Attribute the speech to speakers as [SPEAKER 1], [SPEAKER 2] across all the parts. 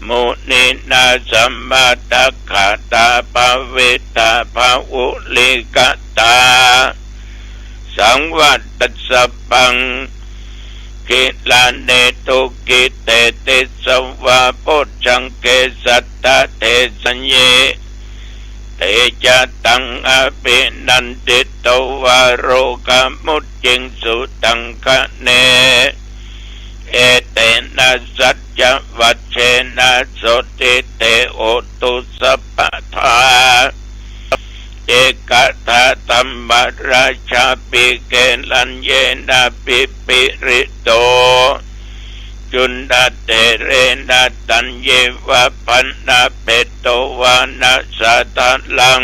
[SPEAKER 1] มุนินาสัมมาตคาตาภเวตาภาอุลิกตาสังวัตตสัพพังกิลาเนตุกิเตติสวะปุจจังเกสัตตะเทสัญเยเตจะตังอภินันติโตวาโรกามุจจิงสุตังคะเนเอเตนะสัจจวัชเชนะโสติเตโอตุสัพพทาเอกทาตัมมราชาปิเกลัญเยนะปิปิริโตจุนดาเตเรนะตัญเยวะปันนาเปโตวานะสัตลัง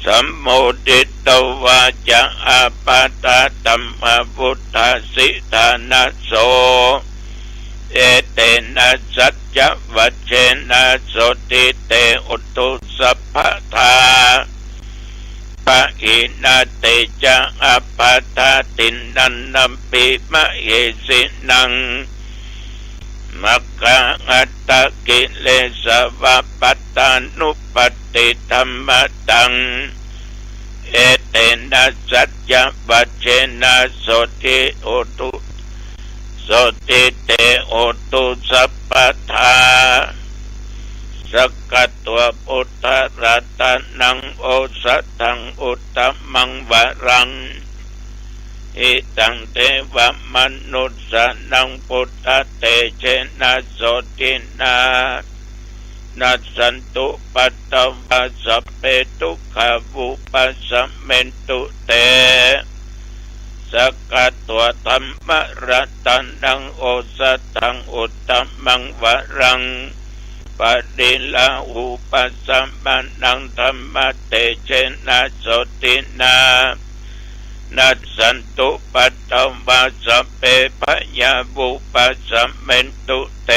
[SPEAKER 1] สัมโมทิโตวาจะอาปาตาตัมมพุทธสิทานะโสเอเตนะสัจจวัชเชนะโสติเตอุตุสัพพทาปะอินาเตจะอาปาตาตินันนัมปิมะเยสินังมัคคะอัตตกิเลสวะปัตตานุปติธัมมตังเอเตนะสัจจวัชเชนะโสติโอตุโสติเตโอตุสัพพทาสกัตตัวพุทธรัตนังโอสัตถังอุตตมังวรังอิตังเทวมนุสสนังพุทธเตเชนะโสตินานัสสันตุปัตตวะสัพเพทุกขวุปัสสเมนตุเตสกัตตัวธัมมรัตนังโอสัตถังอุตตมังวรังปฏิลาหุปัสสมานังธัมมเตเชนะโสตินานัสสันตุปัตตวะสัพเพพยาวุปัสสเมนตุเต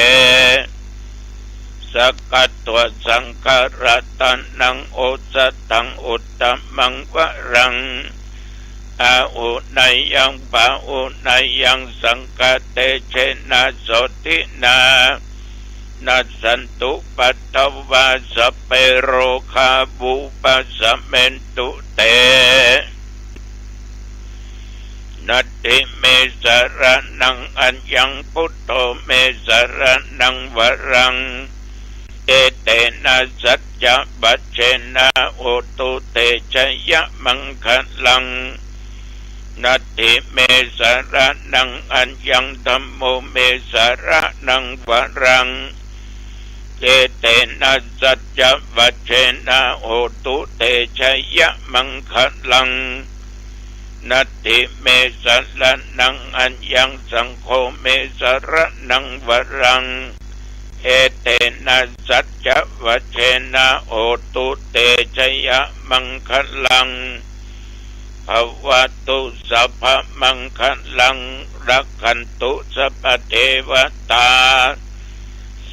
[SPEAKER 1] สกัตตัวสังฆรัตนังโอสัตถังอุตตมังวรังอาอุนัยยังปะอุนัยยังสังฆเตเชนะโสตินานัสสันตุปัตตวะสัพเพโรคาวุปัสสเมนตุเตนัตติเมสรนังอัญญังพุทโธเมสรนังวรังเอเตนะสัจจวัชเชนะโอตุเตชยมังคลังนัตติเมสรนังอัญญังธัมโมเมสรนังวรังเอเตนะสัจจวัชเชนะโอตุเตชยมังคลังนัตติเมสรนังอัญญังสังโฆเมสรนังวรังเอเตนะสัจจวัชเชนะโอตุเตชยมังคลังภวตุสัพพมังคลังรักขันตุสัพพเทวตา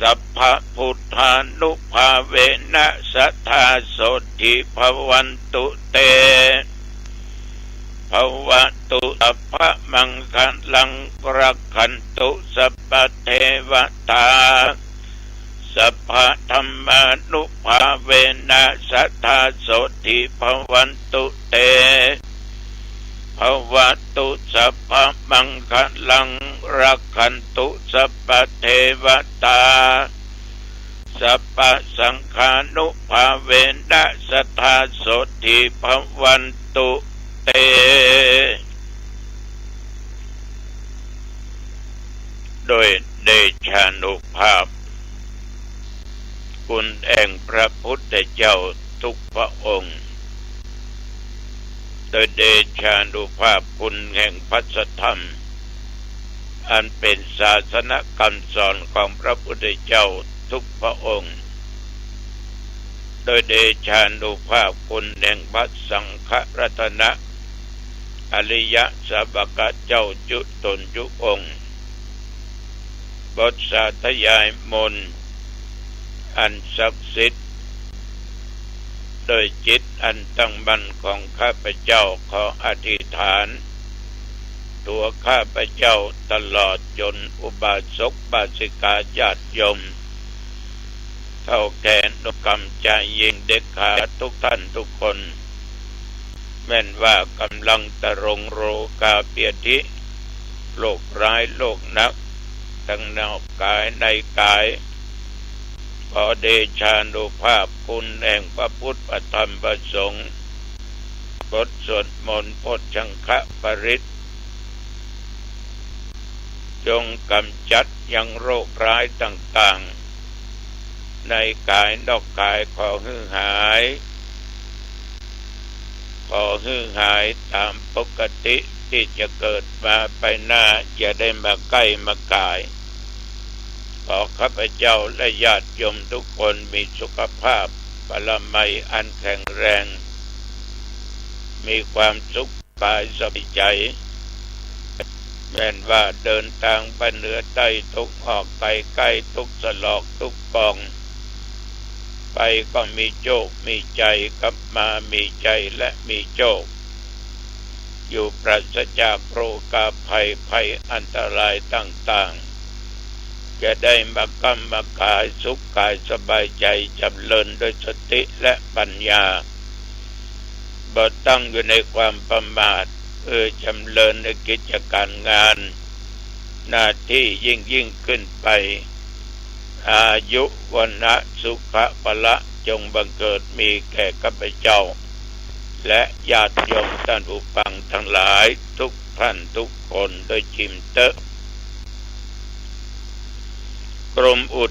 [SPEAKER 1] สัพพพุทธานุภาเวนะสัทธาโสติภวันตุเตภวตุสัพพมังคลังรักขันตุสัพพเทวตาสัพพธัมมานุภาเวนะสัทธาโสติภวันตุเตภวตุสัพพมังคลังรักขันตุสัพพเทวตาสัพพสังฆานุภาเวนะสัทธาโสติภวันตุเตโดยเดชานุภาพคุณแห่งพระพุทธเจ้าทุกพระองค์โดยเดชานุภาพคุณแห่งพระธรรมอันเป็นศาสนคำสอนของพระพุทธเจ้าทุกพระองค์โดยเดชานุภาพคุณแห่งพระสังฆรัตนะอริยสาวกเจ้าจุตนจุองค์บทสาธยายมนต์อันศักดิ์สิทธิ์โดยจิตอันตั้งมั่นของข้าพเจ้าขออธิษฐานตัวข้าพเจ้าตลอดจนอุบาสกบาสิกาญาติโยม เข้าแก่นกรรมใจยิงเด็กขาทุกท่านทุกคนแม้นว่ากำลังตะรงโรกาเปียทิโรคร้ายโรคนักทั้งนอกกายในกายขอเดชานุภาพคุณแห่งพระพุทธพระธรรมพระสงฆ์บทสวดมนต์โพชฌังคปริตจงกำจัดยังโรคร้ายต่างๆในกายนอกกายขอฮือหายตามปกติที่จะเกิดมาไปหน้าอย่าได้มาใกล้มากายขอข้าพเจ้าและญาติโยมทุกคนมีสุขภาพบารมีอันแข็งแรงมีความสุขกายสบายใจแม้นว่าเดินทางไปเหนือใต้ทุกออกไปใกล้ทุกสลอกทุกปองไปก็มีโชคมีใจกลับมามีใจและมีโชคอยู่ปราศจากโรคภัยอันตรายต่างๆจะได้มากำมากายสุขกายสบายใจจำเริญด้วยสติและปัญญาบ่ตั้งอยู่ในความประมาทจำเริญในกิจการงานหน้าที่ยิ่งขึ้นไปอายุวันนะสุขะพละจงบังเกิดมีแก่ข้าพเจ้าและญาติโยมท่านผู้ฟังทั้งหลายทุกท่านทุกคนโดยจิมเตะกรมอุ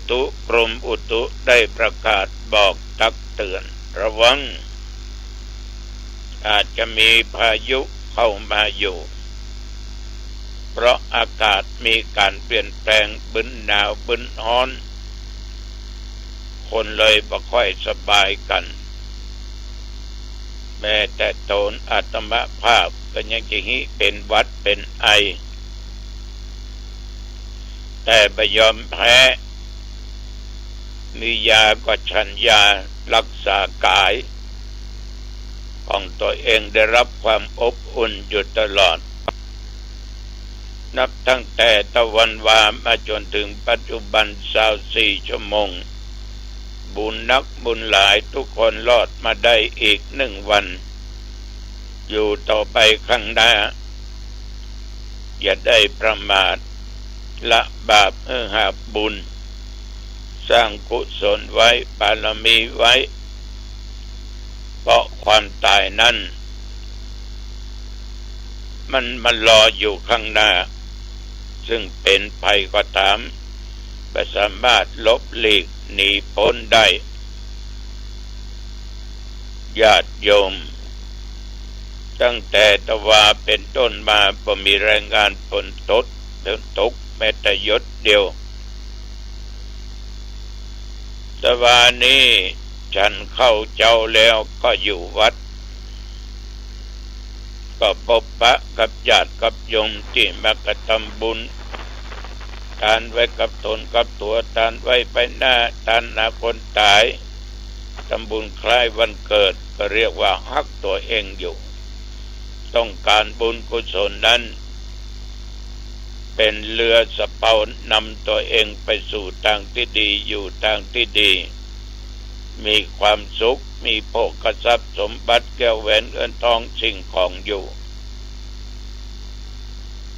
[SPEAKER 1] ตุได้ประกาศบอกตักเตือนระวังอาจจะมีพายุเข้ามาอยู่เพราะอากาศมีการเปลี่ยนแปลงบึ้นหนาวบึ้นร้อนคนเลยบ่ค่อยสบายกันแม้แต่ตนอาตมภาพก็ยังจะหิเป็นหวัดเป็นไอแต่ไม่ยอมแพ้มียาก็ฉันยารักษากายของตัวเองได้รับความอบอุ่นอยู่ตลอดนับตั้งแต่ตะวันวามาจนถึงปัจจุบัน24 ชั่วโมงบุญนักบุญหลายทุกคนรอดมาได้อีก1 วันอยู่ต่อไปข้างหน้าอย่าได้ประมาทละบาปหาบุญสร้างกุศลไว้บารมีไว้เพราะความตายนั้นมันรออยู่ข้างหน้าซึ่งเป็นภัยก็ตามไม่สามารถลบหลีกหนีพ้นได้ญาติโยมตั้งแต่ตะวาเป็นต้นมาบ่มีรายงานฝนตกแม้แต่หยดเดียวตะวานี้ฉันเข้าเจ้าแล้วก็อยู่วัดก็พบปะกับญาติกับโยมที่มากระทำบุญทานไว้กับตนกับตัวทานไว้ไปหน้าทานหน้าคนตายทำบุญคล้ายวันเกิดก็เรียกว่าฮักตัวเองอยู่ต้องการบุญกุศลนั้นเป็นเรือสะเปานำตัวเองไปสู่ทางที่ดีอยู่ทางที่ดีมีความสุขมีโภคทรัพย์สมบัติแก้วแหวนเงินทองสิ่งของอยู่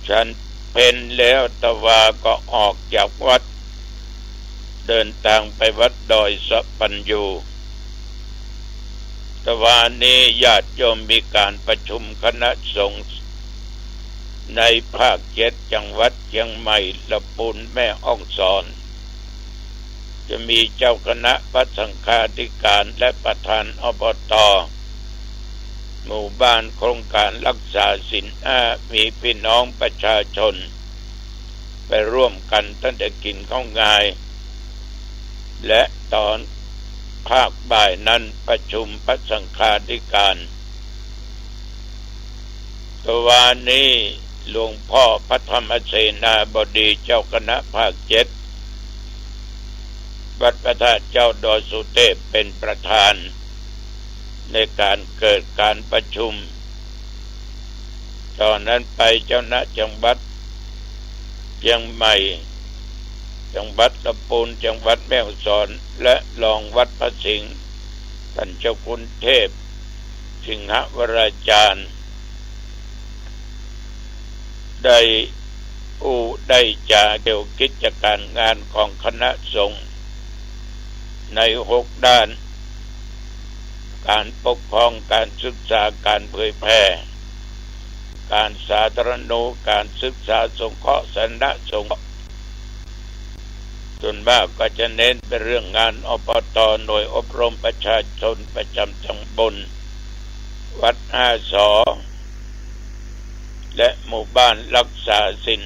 [SPEAKER 1] ฉันเป็นแล้วตะวาก็ออกจากวัดเดินทางไปวัดดอยสะปัญญูตะวานี้ญาติโยมมีการประชุมคณะสงฆ์ในภาค7จังหวัดเชียงใหม่ลำพูนแม่ฮ่องสอนจะมีเจ้าคณะพระสังฆาธิการและประธานอบต.หมู่บ้านโครงการรักษาศีลมีพี่น้องประชาชนไปร่วมกันตั้งแต่กินข้าวงายและตอนภาคบ่ายนั้นประชุมพระสังฆาธิการตัววานนี้หลวงพ่อพระธรรมเสนาบดีเจ้าคณะภาค7วัดพระธาตุเจ้าดอยสุเทพเป็นประธานในการเกิดการประชุมตอนนั้นไปเจ้าหน้าจังหวัดเชียงใหม่ จังหวัดลำพูนจังหวัดแม่ฮ่องสอนและรองวัดพระสิงห์ท่านเจ้าคุณเทพสิงหวราจารย์ได้จาเกี่ยวกิจการงานของคณะสงฆ์ใน6 ด้านการปกครองการศึกษาการเผยแพร่การสาธารณูปการศึกษาสงเคราะห์สาธารณสงฆ์ส่วนมากก็จะเน้นเป็นเรื่องงานอบต.หน่วยอบรมประชาชนประจำตำบลวัด5 สอและหมู่บ้านรักษาศีล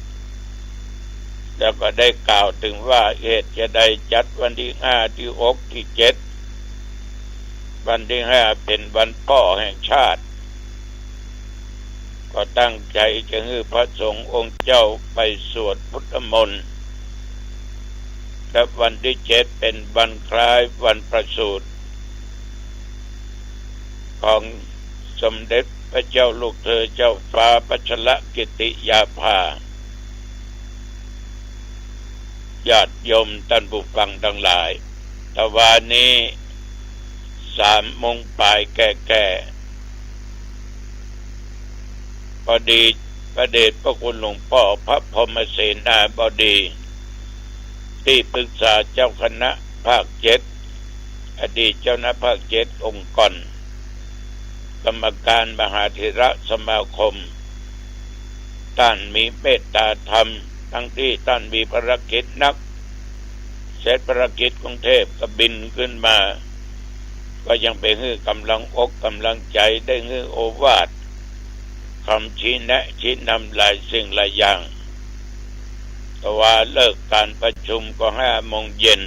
[SPEAKER 1] 5แล้วก็ได้กล่าวถึงว่าเหตุจะได้จัดวันที่5ที่6ที่7วันที่5เป็นวันพ่อแห่งชาติก็ตั้งใจจะให้พระสงฆ์องค์เจ้าไปสวดพุทธมนต์และวันที่7เป็นวันคล้ายวันประสูติของสมเด็จพระเจ้าลูกเธอเจ้าฟ้าพัชรกิติยาภาญาติโยมท่านผู้ฟังทั้งหลายตะวันนี้3 โมงปลายแก่พอดีพระเดชพระคุณหลวงพ่อพระพรหมเสนาบดีที่ปรึกษาเจ้าคณะภาค7อดีตเจ้าคณะภาค7องค์กรกรรมการมหาเถรสมาคมท่านมีเมตตาธรรมทั้งที่ท่านมีภารกิจนักเสร็จภารกิจกรุงเทพก็บินขึ้นมาก็ยังไปให้กำลังอกกำลังใจได้ให้โอวาทคำชี้แนะชี้นำหลายสิ่งหลายอย่างแต่ว่าเลิกการประชุมก็5 โมงเย็น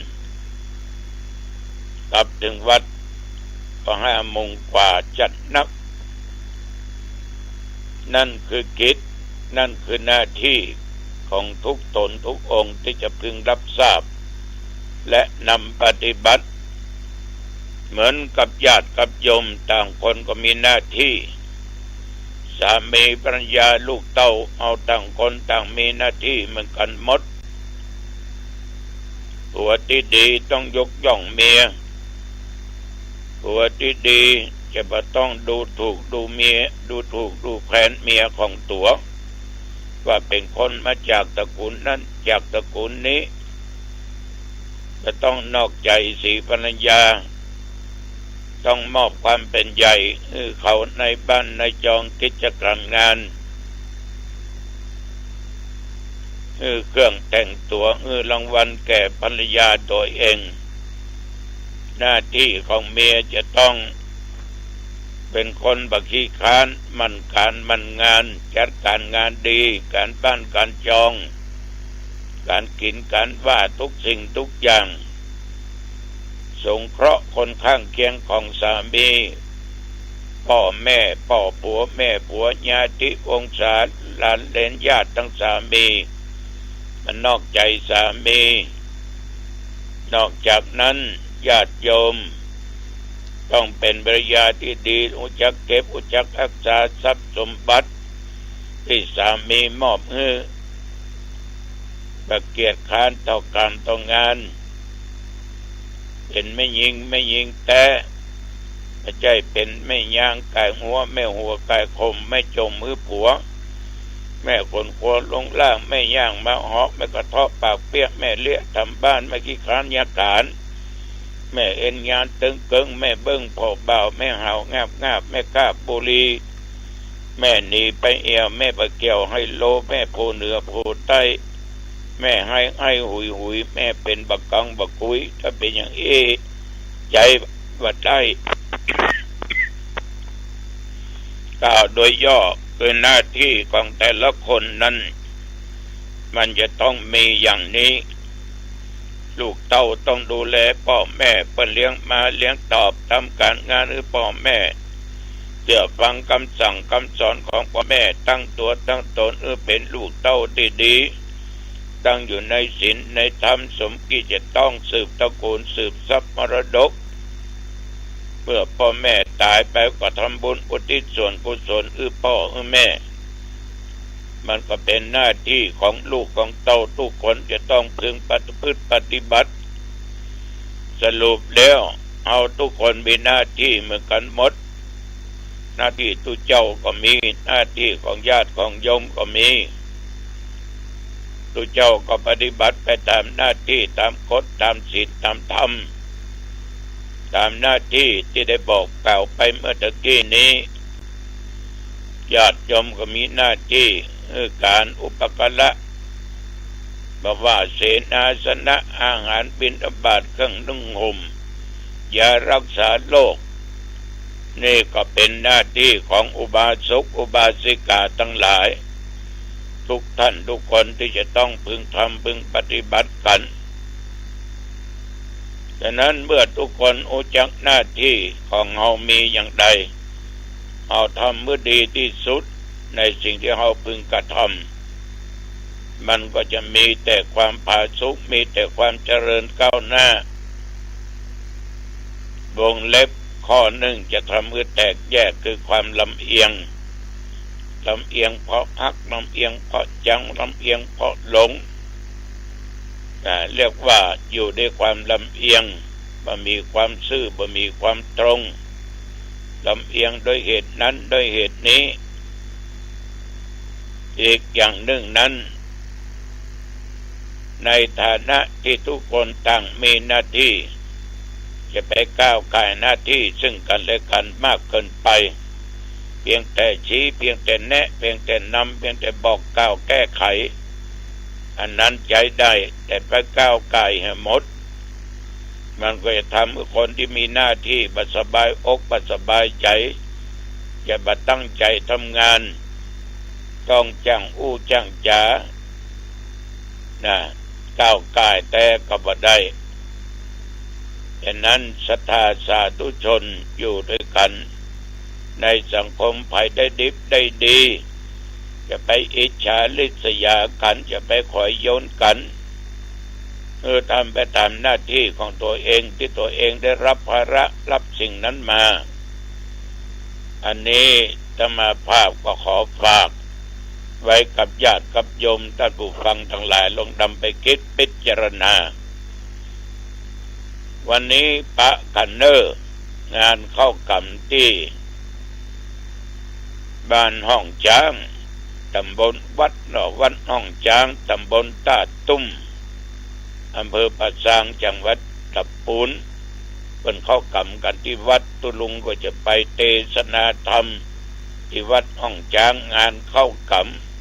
[SPEAKER 1] กลับถึงวัดก็5 โมงกว่าจัดนักนั่นคือกิจนั่นคือหน้าที่ของทุกตนทุกองค์ที่จะพึงรับทราบและนำปฏิบัติเหมือนกับญาติกับโยมต่างคนก็มีหน้าที่สามีภรรยาลูกเต้าเอาต่างคนต่างมีหน้าที่เหมือนกันหมดผัวที่ดีต้องยกย่องเมียผัวที่ดีจะไม่ต้องดูถูกดูเมียดูถูกดูแคลนเมียของตัวว่าเป็นคนมาจากตระกูลนั้นจากตระกูลนี้จะต้องนอกใจสีภรรยาต้องมอบความเป็นใหญ่ให้เขาในบ้านในจองกิจการงานให้เครื่องแต่งตัวให้รางวัลแก่ภรรยาโดยเองหน้าที่ของเมียจะต้องเป็นคนบักขี้ค้านมันการมันงานจัดการงานดีการบ้านการจองการกินการว่าทุกสิ่งทุกอย่างสงเคราะห์คนข้างเคียงของสามีพ่อแม่พ่อผัวแม่ผัวญาติวงศาหลานเหลนญาติทั้งสามีมันนอกใจสามีนอกจากนั้นญาติโยมต้องเป็นภรรยาที่ดีรู้จักเก็บรู้จักรักษาทรัพย์สมบัติที่สามีมอบให้ประเกียรติค้านต่อการต่องานเป็นไม่ยิงแต่ไม่ใช่เป็นไม่ย่างกายหัวไม่หัวกายคมไม่จมมือผัวแม่คนครัวลงล่างไม่ย่างมาหอกไม่กระทบปากเปียกแม่เลี้ยทำบ้านไม่ขี้ค้านยาการแม่เอ็นงานตึงเกิงแม่เบิ้งพ่อเบาแม่เห่างาบแม่กาบบุรีแม่หนีไปเอวแม่ไปเกี่ยวให้โลแม่โผเหนือโผใต้แม่ให้หุยแม่เป็นบักกังบักกุยถ้าเป็นอย่างใจวัดได้กล่าวโดยย่อคือหน้าที่ของแต่ละคนนั้นมันจะต้องมีอย่างนี้ลูกเต้าต้องดูแลพ่อแม่เพื่อเลี้ยงมาเลี้ยงตอบทำการงานหรือพ่อแม่เชื่อฟังคำสั่งคำสอนของพ่อแม่ตั้งตัวตั้งตนเป็นลูกเต้าดีๆตั้งอยู่ในศีลในธรรมสมกิจจะต้องสืบตระกูลสืบทรัพย์มรดกเมื่อพ่อแม่ตายไปก็ทำบุญอุทิศส่วนกุศลพ่อแม่ มันก็เป็นหน้าที่ของลูกของเต้าทุกคนจะต้องพึงปฏิบัติสรุปแล้วเอาทุกคนมีหน้าที่เหมือนกันหมดหน้าที่ตุเจ้าก็มีหน้าที่ของญาติของโยมก็มีตุเจ้าก็ปฏิบัติไปตามหน้าที่ตามกฎตามศีลตามธรรมตามหน้าที่ที่ได้บอกกล่าวไปเมื่อตะกี้นี้ญาติโยมก็มีหน้าที่การอุปการะบอกว่าเสนาสนะอาหารบิณฑบาตเครื่องนุ่งห่มยารักษาโรคนี่ก็เป็นหน้าที่ของอุบาสกอุบาสิกาทั้งหลายทุกท่านทุกคนที่จะต้องพึงทำพึงปฏิบัติกันฉะนั้นเมื่อทุกคนรู้จักหน้าที่ของเรามีอย่างใดเอาทำเมื่อดีที่สุดในสิ่งที่เราพึงกระทำมันก็จะมีแต่ความผาสุกมีแต่ความเจริญก้าวหน้าวงเล็บข้อหนึ่งจะทำให้แตกแยกคือความลำเอียงเพราะฮักลำเอียงเพราะจังลำเอียงเพราะหลงเรียกว่าอยู่ด้วยความลำเอียงบ่มีความซื่อบ่มีความตรงลำเอียงโดยเหตุนั้นโดยเหตุนี้อีกอย่างหนึ่งนั้นในฐานะที่ทุกคนต่างมีหน้าที่จะไปก้าวก่ายหน้าที่ซึ่งกันและกันมากเกินไปเพียงแต่ชี้เพียงแต่แนะเพียงแต่นำเพียงแต่บอกกล่าวแก้ไขอันนั้นใจได้แต่ไปก้าวก่ายให้หมดมันก็จะทำให้คนที่มีหน้าที่บ่สบายอกบ่สบายใจจะบ่ตั้งใจทำงานต้องจังอู้จังจ๋าก้าวก่ายแต่ก็บ่ได้ฉะนั้นศรัทธาสาธุชนอยู่ด้วยกันในสังคมภายได้ดิบได้ดีจะไปอิจฉาริษยากันจะไปขอยโยนกันทำไปตามหน้าที่ของตัวเองที่ตัวเองได้รับภาระรับสิ่งนั้นมาอันนี้ธรรมภาพก็ขอฝากไว้กับญาติกับโยมท่านผู้ฟังทั้งหลายลองนำไปคิดพิจารณาวันนี้พระกันเนอร์งานเข้ากำที่บ้านห้องช้างตำบลวัดห้องช้างตำบลตาตุ้มอำเภอปะซางจังหวัดลำพูนเป็นเข้ากำกันที่วัดตุลุงก็จะไปเทศนาธรรมที่วัดห้องช้างงานเข้าก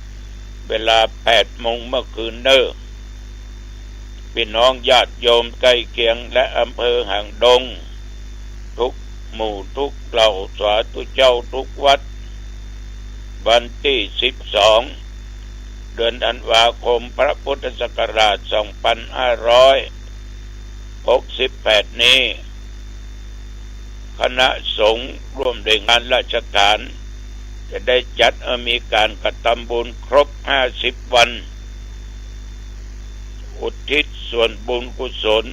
[SPEAKER 1] ำเวลา 8 โมงเมื่อคืนเนอพี่น้องญาติโยมใกล้เคียงและอำเภอหางดงทุกหมู่ทุกเหล่าสาธุเจ้าทุกวัดวันที่ 12 เดือนธันวาคมพระพุทธศักราช 2568 นี้คณะสงฆ์ร่วมด้วยงานราชการจะได้จัดมีการกฐินบุญครบ 50 วันอุทิศส่วนบุญกุศล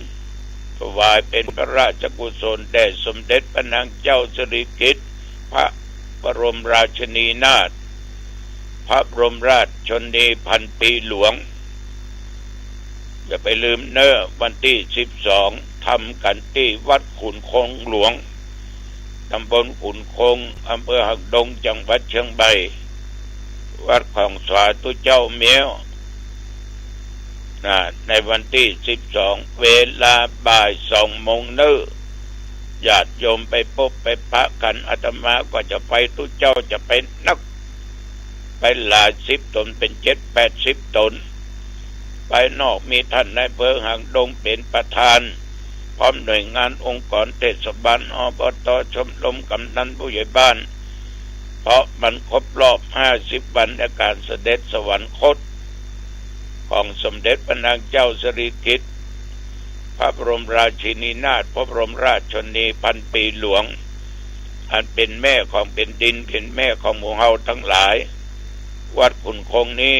[SPEAKER 1] ถวายเป็นพระราชกุศลแด่สมเด็จพระนางเจ้าสิริกิติ์พระบรมราชินีนาถพระบรมราชชนนีพันปีหลวงอย่าไปลืมเนอวันที่ 12 ทำกันที่วัดขุนคงหลวงตำบลขุนคงอำเภอหางดงจังหวัดเชียงใหม่วัดของสาธุเจ้าเมียวในวันที่ 12 เวลาบ่าย 2 โมงเนอญาติโยมไปพบไปพระกันอาตมาก็จะไปทุกเจ้าจะเป็นนักไปหลาย10 ตนเป็น 7-80 ตนไปนอกมีท่านนายอำเภอหางดงเป็นประธานพร้อมหน่วยงานองค์กรเทศบาลอบต.ชมรมกำนันผู้ใหญ่บ้านเพราะมันครบรอบ 50 วันในการเสด็จสวรรคตของสมเด็จพระนางเจ้าสิริกิติ์พระบรมราชินีนาถพระบรมราชชนนีพันปีหลวงอันเป็นแม่ของเป็นดินเป็นแม่ของหมู่เฮาทั้งหลายวัดขุนคงนี้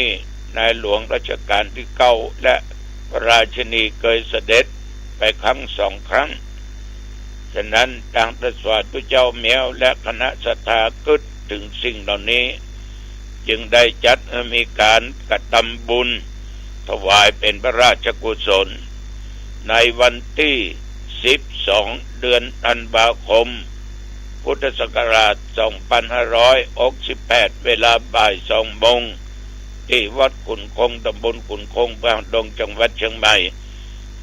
[SPEAKER 1] ในหลวงรัชกาลที่ 9และพระราชินีเคยเสด็จไปครั้ง 2 ครั้งฉะนั้นทางพระสวัสดิ์เจ้าเมียวและคณะศรัทธากึศถึงสิ่งเหล่านี้ จึงได้จัดมีการกระทำบุญถวายเป็นพระราชกุศลในวันที่12เดือนธันวาคมพุทธศักราช2568เวลาบ่าย2 โมงที่วัดขุนคงตำบลขุนคงอำเภอดงจังหวัดเชียงใหม่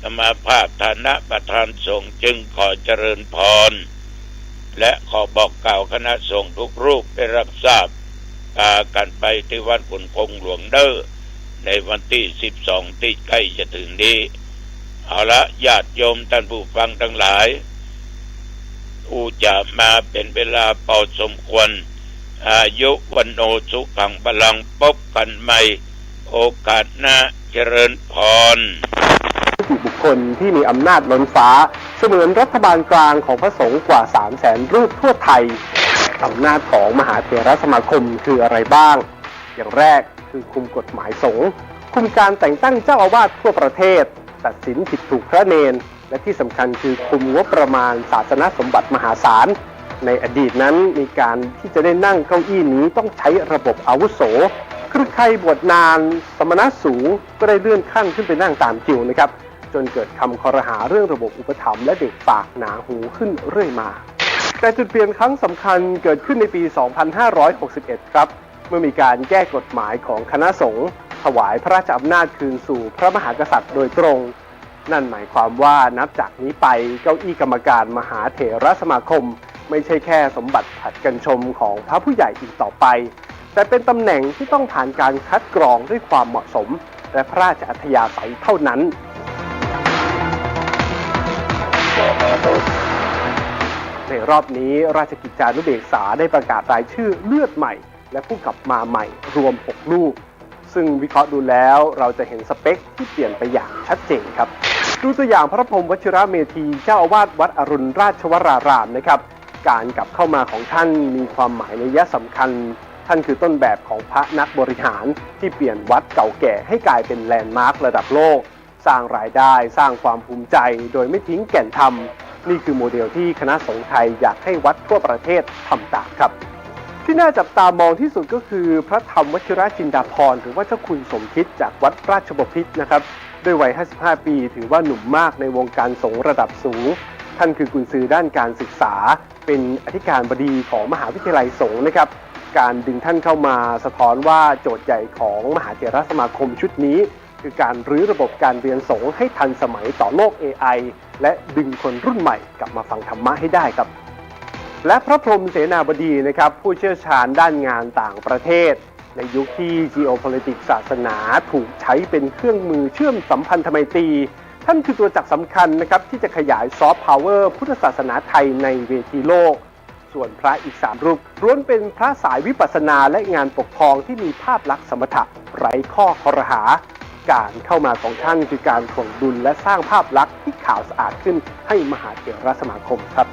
[SPEAKER 1] นมาภาพฐานะประธานสงฆ์จึงขอเจริญพรและขอบอกกล่าวคณะสงฆ์ทุกรูปได้รับทราบพากันไปที่วัดขุนคงหลวงเด้อในวันที่12ที่ใกล้จะถึงนี้เอาละญาติโยมท่านผู้ฟังทั้งหลายจะมาเป็นเวลาพอสมควรอายุวันโนสุขังพลังพบกันใหม่โอกาสหน้าเจริญพร
[SPEAKER 2] บุคคลที่มีอำนาจล้นฟ้าเสมือนรัฐบาลกลางของพระสงฆ์กว่า 300,000 รูปทั่วไทยอำนาจของมหาเถรสมาคมคืออะไรบ้างอย่างแรกคือคุมกฎหมายสงฆ์คุมการแต่งตั้งเจ้าอาวาสทั่วประเทศตัดสินผิดถูกพระเนรและที่สำคัญคือคุมงบประมาณศาสนสมบัติมหาศาลในอดีตนั้นมีการที่จะได้นั่งเก้าอี้นี้ต้องใช้ระบบอาวุโสคือใครบวชนานสมณะสูงก็ได้เลื่อนขั้นขึ้นไปนั่งตามคิวนะครับจนเกิดคำคอรหาเรื่องระบบอุปถัมภ์และเด็กปากหนาหูขึ้นเรื่อยมาแต่จุดเปลี่ยนครั้งสำคัญเกิดขึ้นในปี 2561 ครับเมื่อมีการแก้กฎหมายของคณะสงฆ์ถวายพระราชอำนาจคืนสู่พระมหากษัตริย์โดยตรงนั่นหมายความว่านับจากนี้ไปเก้าอี้กรรมการมหาเถรสมาคมไม่ใช่แค่สมบัติผัดกันชมของพระผู้ใหญ่อีกต่อไปแต่เป็นตำแหน่งที่ต้องผ่านการคัดกรองด้วยความเหมาะสมและพระราชอัธยาศัยเท่านั้นในรอบนี้ราชกิจจานุเบกษาได้ประกาศรายชื่อเลือดใหม่และผู้กลับมาใหม่รวม6รูปซึ่งวิเคราะห์ดูแล้วเราจะเห็นสเปคที่เปลี่ยนไปอย่างชัดเจนครับดูตัวอย่างพระพรหมวชิระเมธีเจ้าอาวาสวัดอรุณราชวรารามนะครับการกลับเข้ามาของท่านมีความหมายนัยสำคัญท่านคือต้นแบบของพระนักบริหารที่เปลี่ยนวัดเก่าแก่ให้กลายเป็นแลนด์มาร์คระดับโลกสร้างรายได้สร้างความภูมิใจโดยไม่ทิ้งแก่นธรรมนี่คือโมเดลที่คณะสงฆ์ไทยอยากให้วัดทั่วประเทศทำตามครับที่น่าจับตามองที่สุดก็คือพระธรรมวชิรจินดาภรณ์หรือว่าเจ้าคุณสมคิดจากวัดราชบพิตรนะครับด้วยวัย 55 ปีถือว่าหนุ่มมากในวงการสงฆ์ระดับสูงท่านคือกุญซือด้านการศึกษาเป็นอธิการบดีของมหาวิทยาลัยสงฆ์นะครับการดึงท่านเข้ามาสะท้อนว่าโจทย์ใหญ่ของมหาเถรสมาคมชุดนี้คือการรื้อระบบการเรียนสงฆ์ให้ทันสมัยต่อโลก AI และดึงคนรุ่นใหม่กลับมาฟังธรรมะให้ได้ครับและพระพรหมเสนาบดีนะครับผู้เชี่ยวชาญด้านงานต่างประเทศในยุคที่ geopolitics ศาสนาถูกใช้เป็นเครื่องมือเชื่อมสัมพันธไมตรีท่านคือตัวจักรสำคัญนะครับที่จะขยายซอฟต์พาวเวอร์พุทธศาสนาไทยในเวทีโลกส่วนพระอีก3รูปล้วนเป็นพระสายวิปัสสนาและงานปกครองที่มีภาพลักษณ์สมถะไร้ข้อคอรหาการเข้ามาของท่านคือการถ่วงดุลและสร้างภาพลักษณ์ที่ขาวสะอาดขึ้นให้มหาเถรสมาคมครับ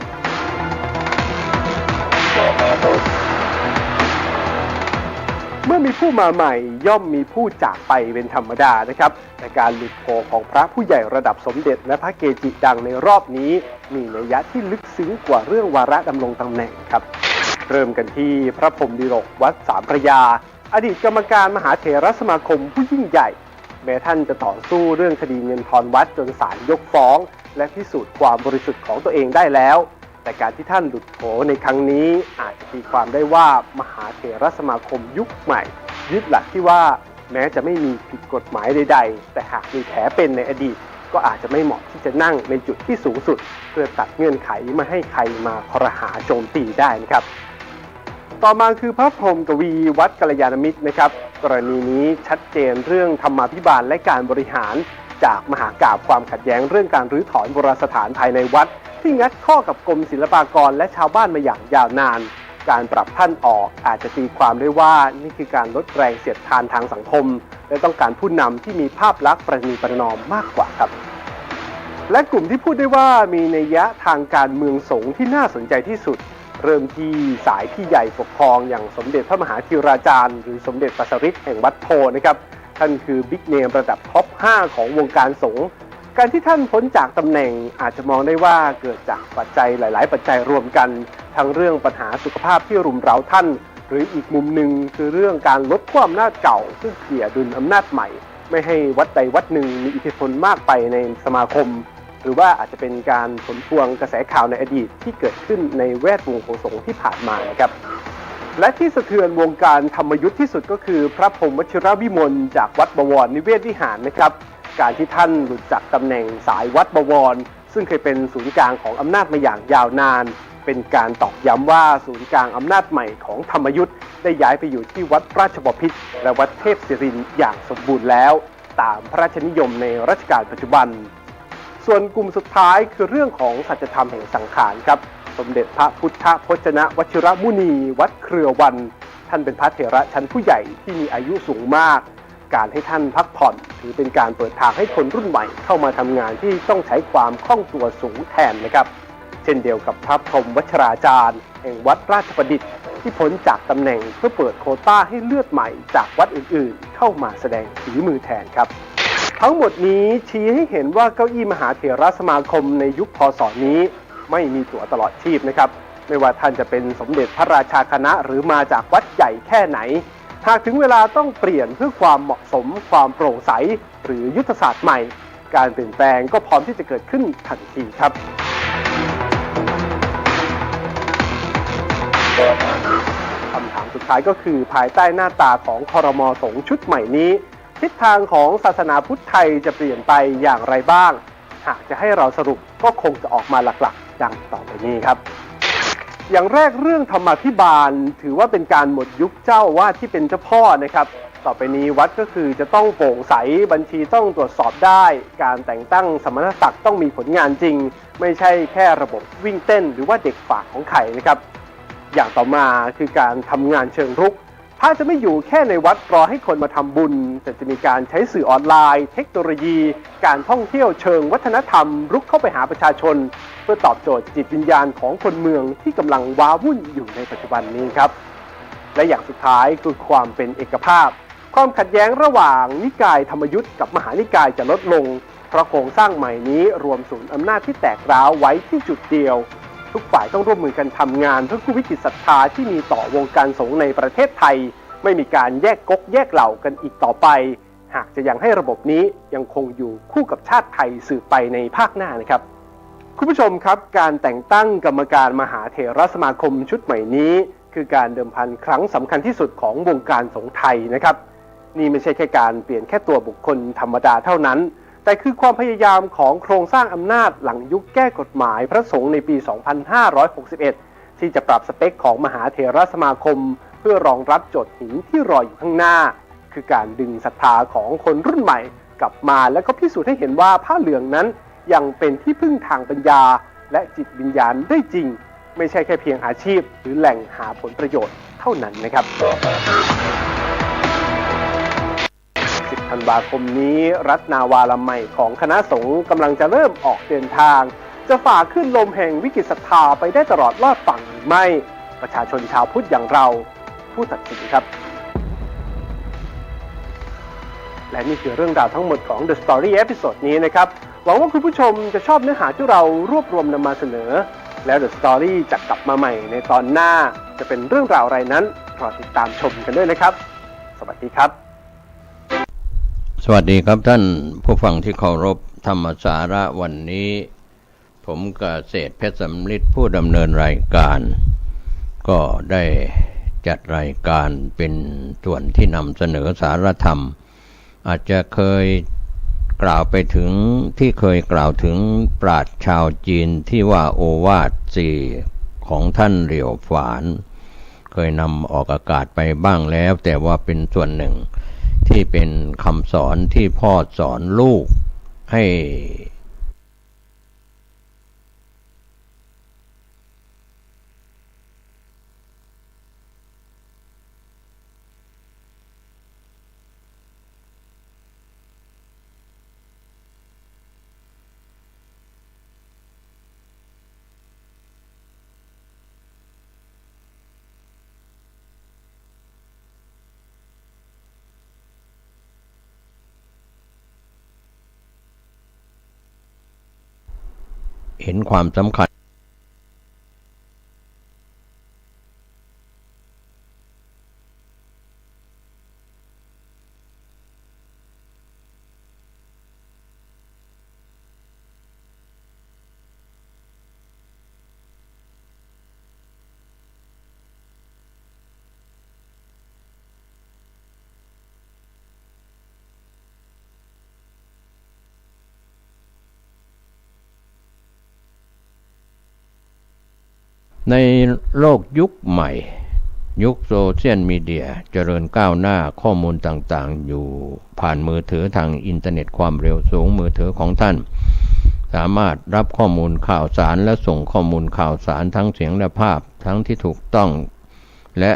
[SPEAKER 2] เมื่อมีผู้มาใหม่ย่อมมีผู้จากไปเป็นธรรมดานะครับแต่การหลุดโผของพระผู้ใหญ่ระดับสมเด็จและพระเกจิดังในรอบนี้มีนัยยะที่ลึกซึ้งกว่าเรื่องวาระดำรงตำแหน่งครับเริ่มกันที่พระพรหมดิลกวัดสามพระยาอดีตกรรมการมหาเถรสมาคมผู้ยิ่งใหญ่แม้ท่านจะต่อสู้เรื่องคดีเงินทอนวัดจนศาลยกฟ้องและพิสูจน์ความบริสุทธิ์ของตัวเองได้แล้วแต่การที่ท่านหลุดโผในครั้งนี้อาจจะตีความได้ว่ามหาเถรสมาคมยุคใหม่ยึดหลักที่ว่าแม้จะไม่มีผิดกฎหมายใดๆแต่หากมีแผลเป็นในอดีตก็อาจจะไม่เหมาะที่จะนั่งในจุดที่สูงสุดเพื่อตัดเงื่อนไขไม่ให้ใครมาครหาโจมตีได้นะครับต่อมาคือพระพรหมกวีวัดกัลยาณมิตรนะครับกรณีนี้ชัดเจนเรื่องธรรมาภิบาลและการบริหารจากมหากาพย์ความขัดแย้งเรื่องการรื้อถอนโบราณสถานภายในวัดที่งัดข้อกับกรมศิลปากรและชาวบ้านมาอย่างยาวนานการปรับท่านออกอาจจะตีความได้ว่านี่คือการลดแรงเสียดทานทางสังคมและต้องการผู้นำที่มีภาพลักษณ์ประนีประนอมมากกว่าครับและกลุ่มที่พูดได้ว่ามีนัยยะทางการเมืองสงฆ์ที่น่าสนใจที่สุดเริ่มที่สายพี่ใหญ่ปกครองอย่างสมเด็จพระมหาธีราจารย์หรือสมเด็จปสริตแห่งวัดโพนะครับท่านคือบิ๊กเนมระดับท็อป 5 ของวงการสงฆ์การที่ท่านพ้นจากตำแหน่งอาจจะมองได้ว่าเกิดจากปัจจัยหลายๆปัจจัยรวมกันทั้งเรื่องปัญหาสุขภาพที่รุมเร้าท่าน หรืออีกมุมหนึ่งคือเรื่องการลดขั้วอำนาจเก่าเพื่อเกลี่ยดุลอำนาจใหม่ไม่ให้วัดใดวัดหนึ่งมีอิทธิพลมากไปในสมาคมหรือว่าอาจจะเป็นการผลพวงกระแสข่าวในอดีตที่เกิดขึ้นในแวดวงของสงฆ์ที่ผ่านมานะครับและที่สะเทือนวงการธรรมยุทธ์ที่สุดก็คือพระพรหมวชิรวิมลจากวัดบวรนิเวศวิหารนะครับการที่ท่านหลุดจากตำแหน่งสายวัดบวรซึ่งเคยเป็นศูนย์กลางของอำนาจมาอย่างยาวนานเป็นการตอกย้ำว่าศูนย์กลางอำนาจใหม่ของธรรมยุทธ์ได้ย้ายไปอยู่ที่วัดราชบพิตรและวัดเทพศิรินทร์อย่างสมบูรณ์แล้วตามพระราชนิยมในรัชกาลปัจจุบันส่วนกลุ่มสุดท้ายคือเรื่องของสัจธรรมแห่งสังขารครับสมเด็จพระพุทธพจนะวชิรมุนีวัดเครือวันท่านเป็นพระเถระชั้นผู้ใหญ่ที่มีอายุสูงมากการให้ท่านพักผ่อนถือเป็นการเปิดทางให้คนรุ่นใหม่เข้ามาทำงานที่ต้องใช้ความคล่องตัวสูงแทนนะครับเช่นเดียวกับพระพรหมวัชราจารย์แห่งวัดราชประดิษฐ์ที่พ้นจากตำแหน่งเพื่อเปิดโควต้าให้เลือดใหม่จากวัดอื่นๆเข้ามาแสดงฝีมือแทนครับทั้งหมดนี้ชี้ให้เห็นว่าเก้าอี้มหาเถรสมาคมในยุคพ.ศ.นี้ไม่มีตั๋วตลอดชีพนะครับไม่ว่าท่านจะเป็นสมเด็จพระราชาคณะหรือมาจากวัดใหญ่แค่ไหนหากถึงเวลาต้องเปลี่ยนเพื่อความเหมาะสมความโปร่งใสหรือยุทธศาสตร์ใหม่การเปลี่ยนแปลงก็พร้อมที่จะเกิดขึ้นทันทีครับคำถามสุดท้ายก็คือภายใต้หน้าตาของครม.สงฆ์ชุดใหม่นี้ทิศทางของศาสนาพุทธไทยจะเปลี่ยนไปอย่างไรบ้างหากจะให้เราสรุปก็คงจะออกมาหลักๆดังต่อไปนี้ครับอย่างแรกเรื่องธรรมาภิบาลถือว่าเป็นการหมดยุคเจ้าอาวาสที่เป็นเจ้าพ่อนะครับต่อไปนี้วัดก็คือจะต้องโปร่งใสบัญชีต้องตรวจสอบได้การแต่งตั้งสมณศักดิ์ต้องมีผลงานจริงไม่ใช่แค่ระบบวิ่งเต้นหรือว่าเด็กฝากของใครนะครับอย่างต่อมาคือการทำงานเชิงรุกพระจะไม่อยู่แค่ในวัดรอให้คนมาทำบุญแต่จะมีการใช้สื่อออนไลน์เทคโนโลยีการท่องเที่ยวเชิงวัฒนธรรมรุกเข้าไปหาประชาชนเพื่อตอบโจทย์จิตวิญญาณของคนเมืองที่กำลังว้าวุ่นอยู่ในปัจจุบันนี้ครับและอย่างสุดท้ายคือความเป็นเอกภาพความขัดแย้งระหว่างนิกายธรรมยุทธ์กับมหานิกายจะลดลงเพราะโครงสร้างใหม่นี้รวมศูนย์อำนาจที่แตกร้าวไว้ที่จุดเดียวทุกฝ่ายต้องร่วมมือกันทำงานเพื่อกู้วิกฤตศรัทธาที่มีต่อวงการสงฆ์ในประเทศไทยไม่มีการแยกก๊กแยกเหล่ากันอีกต่อไปหากจะยังให้ระบบนี้ยังคงอยู่คู่กับชาติไทยสืบไปในภาคหน้านะครับคุณผู้ชมครับการแต่งตั้งกรรมการมหาเถรสมาคมชุดใหม่นี้คือการเดิมพันครั้งสำคัญที่สุดของวงการสงฆ์ไทยนะครับนี่ไม่ใช่แค่การเปลี่ยนแค่ตัวบุคคลธรรมดาเท่านั้นแต่คือความพยายามของโครงสร้างอำนาจหลังยุคแก้กฎหมายพระสงฆ์ในปี 2561 ที่จะปรับสเปคของมหาเถรสมาคมเพื่อรองรับโจทย์หินที่รออยู่ข้างหน้าคือการดึงศรัทธาของคนรุ่นใหม่กลับมาแล้วก็พิสูจน์ให้เห็นว่าผ้าเหลืองนั้นยังเป็นที่พึ่งทางปัญญาและจิตวิญญาณได้จริงไม่ใช่แค่เพียงอาชีพหรือแหล่งหาผลประโยชน์เท่านั้นนะครับ10 ธันวาคมนี้รัฐนาวาลำใหม่ของคณะสงฆ์กำลังจะเริ่มออกเดินทางจะฝ่าขึ้นลมแห่งวิกฤตศรัทธาไปได้ตลอดรอดฝั่งหรือไม่ประชาชนชาวพุทธอย่างเราผู้ตัดสินครับและนี่คือเรื่องราวทั้งหมดของ The Story เอพิโซดนี้นะครับหวังว่าคุณผู้ชมจะชอบเนื้อหาที่เรารวบรวมนำมาเสนอแล้ว The Story จะกลับมาใหม่ในตอนหน้าจะเป็นเรื่องราวอะไรนั้นรอติดตามชมกันด้วยนะครับสวัสดีครับ
[SPEAKER 3] สวัสดีครับท่านผู้ฟังที่เคารพธรรมสาระวันนี้ผมเกษตรเพชรสำลิดผู้ดำเนินรายการก็ได้จัดรายการเป็นส่วนที่นำเสนอสารธรรมอาจจะเคยกล่าวไปถึงที่เคยกล่าวถึงปราชญ์ชาวจีนที่ว่าโอวาท4ของท่านเหลียวฝานเคยนำออกอากาศไปบ้างแล้วแต่ว่าเป็นส่วนหนึ่งที่เป็นคำสอนที่พ่อสอนลูกให้เห็นความสำคัญ ในโลกยุคใหม่ยุคโซเชียลมีเดียเจริญก้าวหน้าข้อมูลต่างๆอยู่ผ่านมือถือทางอินเทอร์เน็ตความเร็วสูงมือถือของท่านสามารถรับข้อมูลข่าวสารและส่งข้อมูลข่าวสารทั้งเสียงและภาพทั้งที่ถูกต้องและ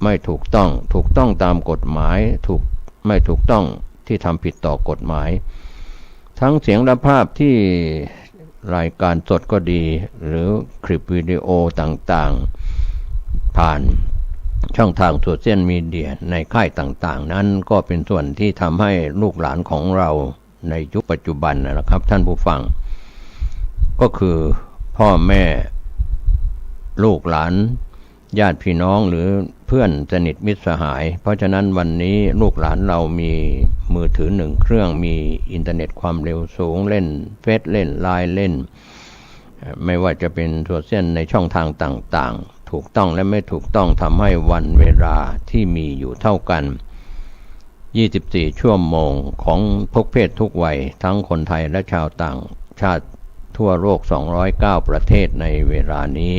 [SPEAKER 3] ไม่ถูกต้องตามกฎหมายไม่ถูกต้องที่ทำผิดต่อกฎหมายทั้งเสียงและภาพที่รายการสดก็ดีหรือคลิปวิดีโอต่างๆผ่านช่องทางโซเชียลมีเดียในค่ายต่างๆนั้นก็เป็นส่วนที่ทำให้ลูกหลานของเราในยุคปัจจุบันนะครับท่านผู้ฟังก็คือพ่อแม่ลูกหลานญาติพี่น้องหรือเพื่อนสนิทมิตรสหายเพราะฉะนั้นวันนี้ลูกหลานเรามีมือถือ1 เครื่องมีอินเทอร์เน็ตความเร็วสูงเล่นเฟซเล่นไลน์เล่นไม่ว่าจะเป็นโซเชียลในช่องทางต่างๆถูกต้องและไม่ถูกต้องทำให้วันเวลาที่มีอยู่เท่ากัน24 ชั่วโมงของทุกเพศทุกวัยทั้งคนไทยและชาวต่างชาติทั่วโลก209 ประเทศในเวลานี้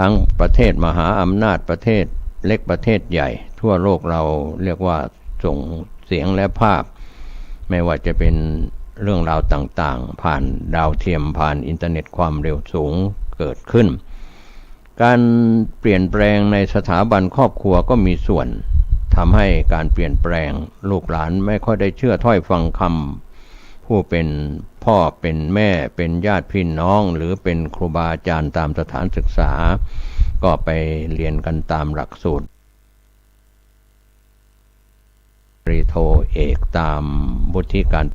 [SPEAKER 3] ทั้งประเทศมหาอำนาจประเทศเล็กประเทศใหญ่ทั่วโลกเราเรียกว่าส่งเสียงและภาพไม่ว่าจะเป็นเรื่องราวต่างๆผ่านดาวเทียมผ่านอินเทอร์เน็ตความเร็วสูงเกิดขึ้นการเปลี่ยนแปลงในสถาบันครอบครัวก็มีส่วนทำให้การเปลี่ยนแปลงลูกหลานไม่ค่อยได้เชื่อถ้อยฟังคำผู้เป็นพ่อเป็นแม่เป็นญาติพี่น้องหรือเป็นครูบาอาจารย์ตามสถานศึกษาก็ไปเรียนกันตามหลักสูตรปริญญาโทเอกตามวุฒิการ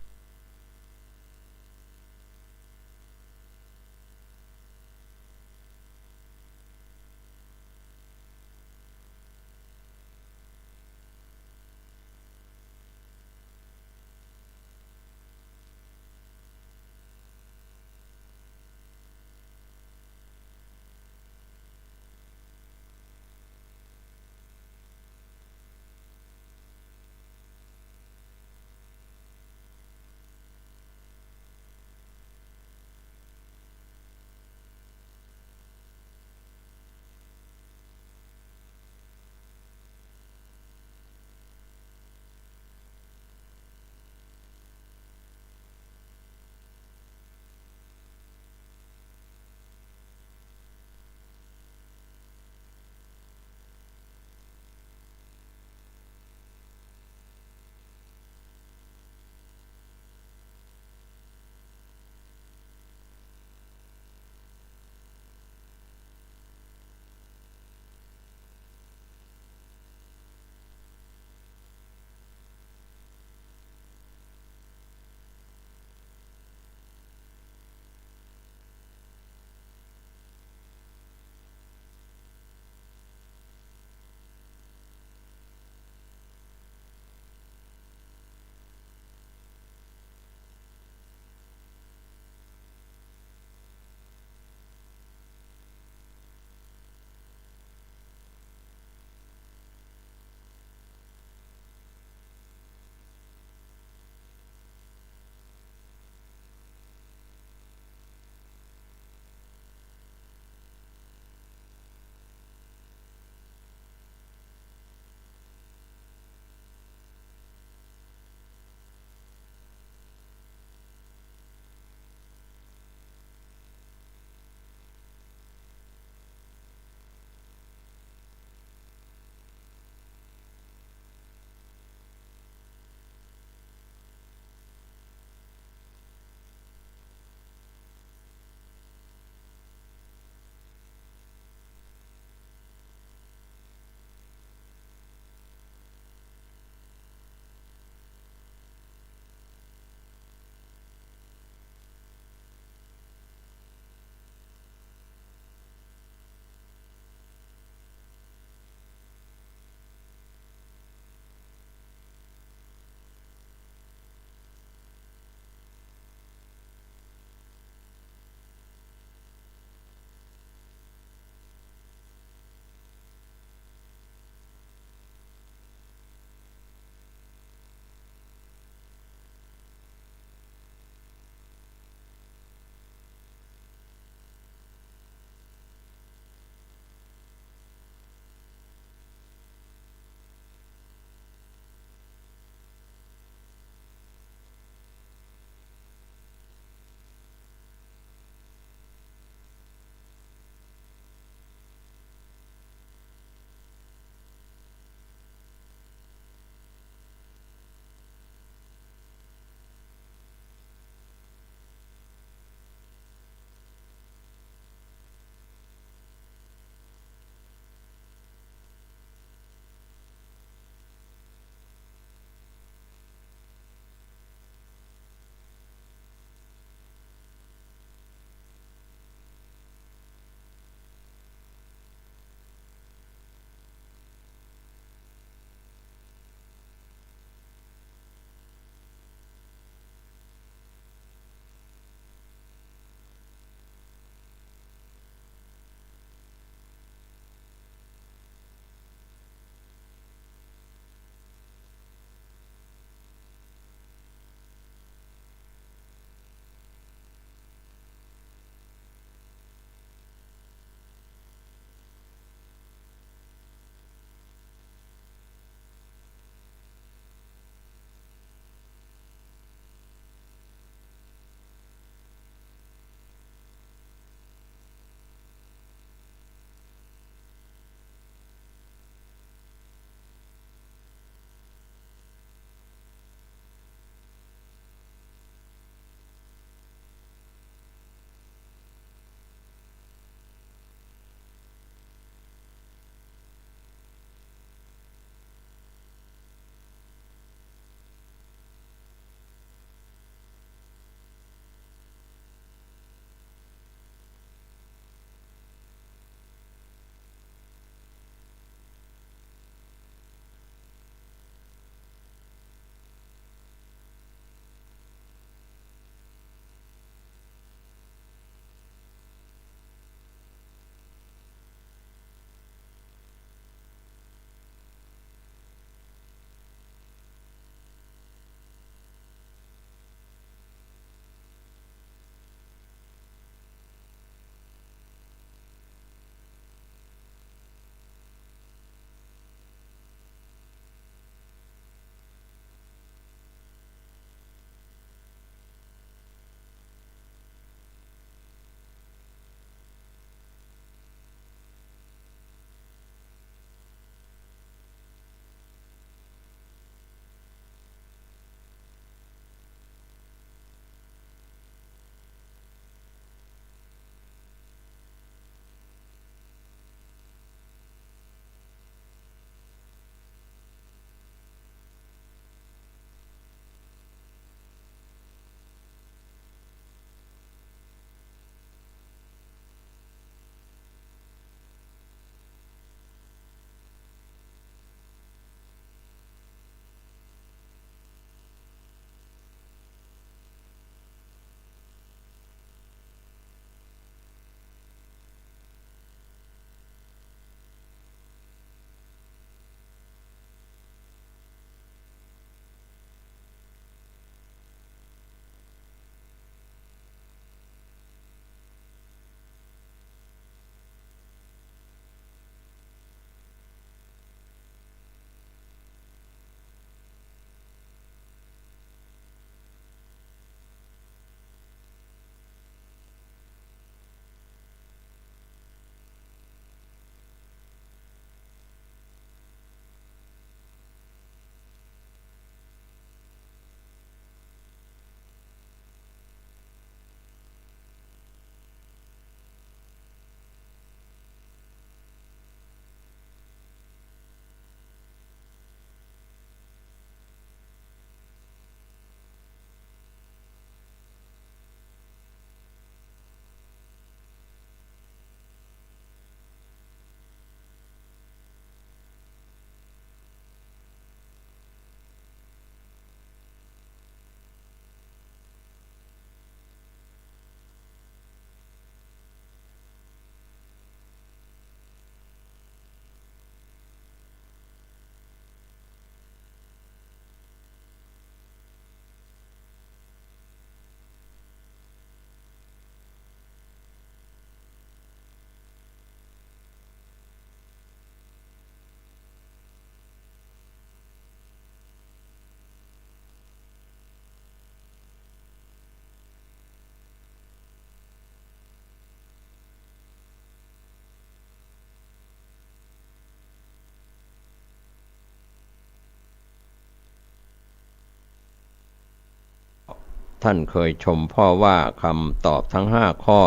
[SPEAKER 3] ท่านเคยชมพ่อว่าคำตอบทั้ง5 ข้อ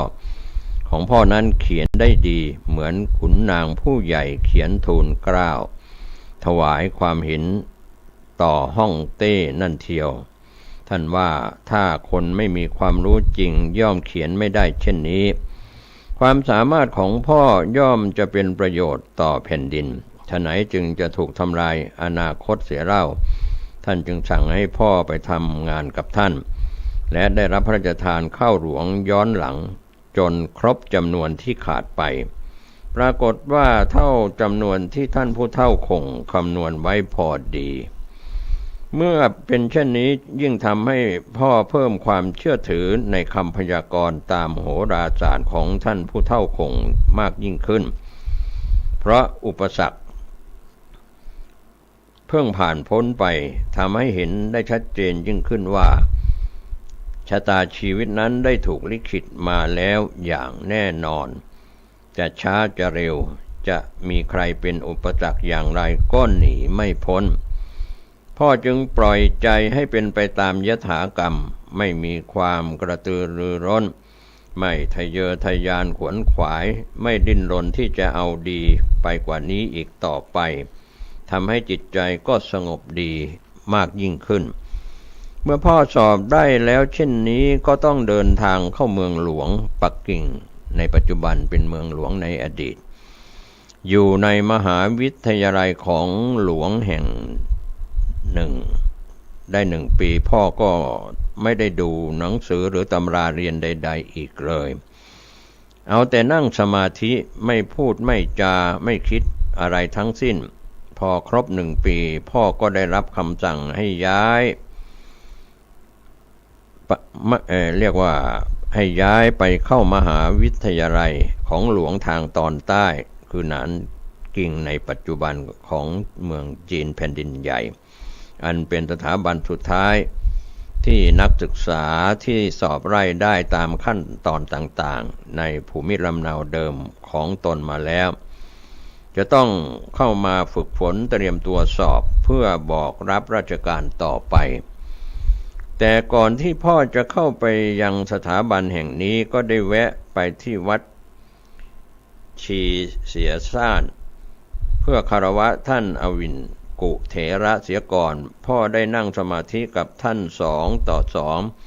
[SPEAKER 3] ของพ่อนั้นเขียนได้ดีเหมือนขุนนางผู้ใหญ่เขียนทูลเกล้าถวายความเห็นต่อฮ่องเต้นั่นเทียวท่านว่าถ้าคนไม่มีความรู้จริงย่อมเขียนไม่ได้เช่นนี้ความสามารถของพ่อย่อมจะเป็นประโยชน์ต่อแผ่นดินฉะไหนจึงจะถูกทำลายอนาคตเสียเล่าท่านจึงสั่งให้พ่อไปทำงานกับท่านและได้รับพระราชทานข้าวหลวงย้อนหลังจนครบจำนวนที่ขาดไปปรากฏว่าเท่าจำนวนที่ท่านผู้เฒ่าคงคำนวณไว้พอดีเมื่อเป็นเช่นนี้ยิ่งทำให้พ่อเพิ่มความเชื่อถือในคำพยากรณ์ตามโหราศาสตร์ของท่านผู้เฒ่าคงมากยิ่งขึ้นเพราะอุปสรรคเพิ่งผ่านพ้นไปทำให้เห็นได้ชัดเจนยิ่งขึ้นว่าชะตาชีวิตนั้นได้ถูกลิขิตมาแล้วอย่างแน่นอนจะช้าจะเร็วจะมีใครเป็นอุปสรรคอย่างไรก็หนีไม่พ้นพ่อจึงปล่อยใจให้เป็นไปตามยถากรรมไม่มีความกระตือรือร้นไม่ทะเยอทะยานขวนขวายไม่ดิ้นรนที่จะเอาดีไปกว่านี้อีกต่อไปทำให้จิตใจก็สงบดีมากยิ่งขึ้นเมื่อพ่อสอบได้แล้วเช่นนี้ก็ต้องเดินทางเข้าเมืองหลวงปักกิ่งในปัจจุบันเป็นเมืองหลวงในอดีตอยู่ในมหาวิทยาลัยของหลวงแห่งหนึ่งได้1 ปีพ่อก็ไม่ได้ดูหนังสือหรือตำราเรียนใดๆอีกเลยเอาแต่นั่งสมาธิไม่พูดไม่จาไม่คิดอะไรทั้งสิ้นพอครบ1 ปีพ่อก็ได้รับคำสั่งให้ย้ายเรียกว่าให้ย้ายไปเข้ามหาวิทยาลัยของหลวงทางตอนใต้คือหนานกิ่งในปัจจุบันของเมืองจีนแผ่นดินใหญ่อันเป็นสถาบันสุดท้ายที่นักศึกษาที่สอบไล่ได้ตามขั้นตอนต่างๆในภูมิลำเนาเดิมของตนมาแล้วจะต้องเข้ามาฝึกฝนเตรียมตัวสอบเพื่อบอกรับราชการต่อไปแต่ก่อนที่พ่อจะเข้าไปยังสถาบันแห่งนี้ก็ได้แวะไปที่วัดชีเสียซ่านเพื่อคารวะท่านอวินกุเถระเสียก่อนพ่อได้นั่งสมาธิกับท่าน2 ต่อ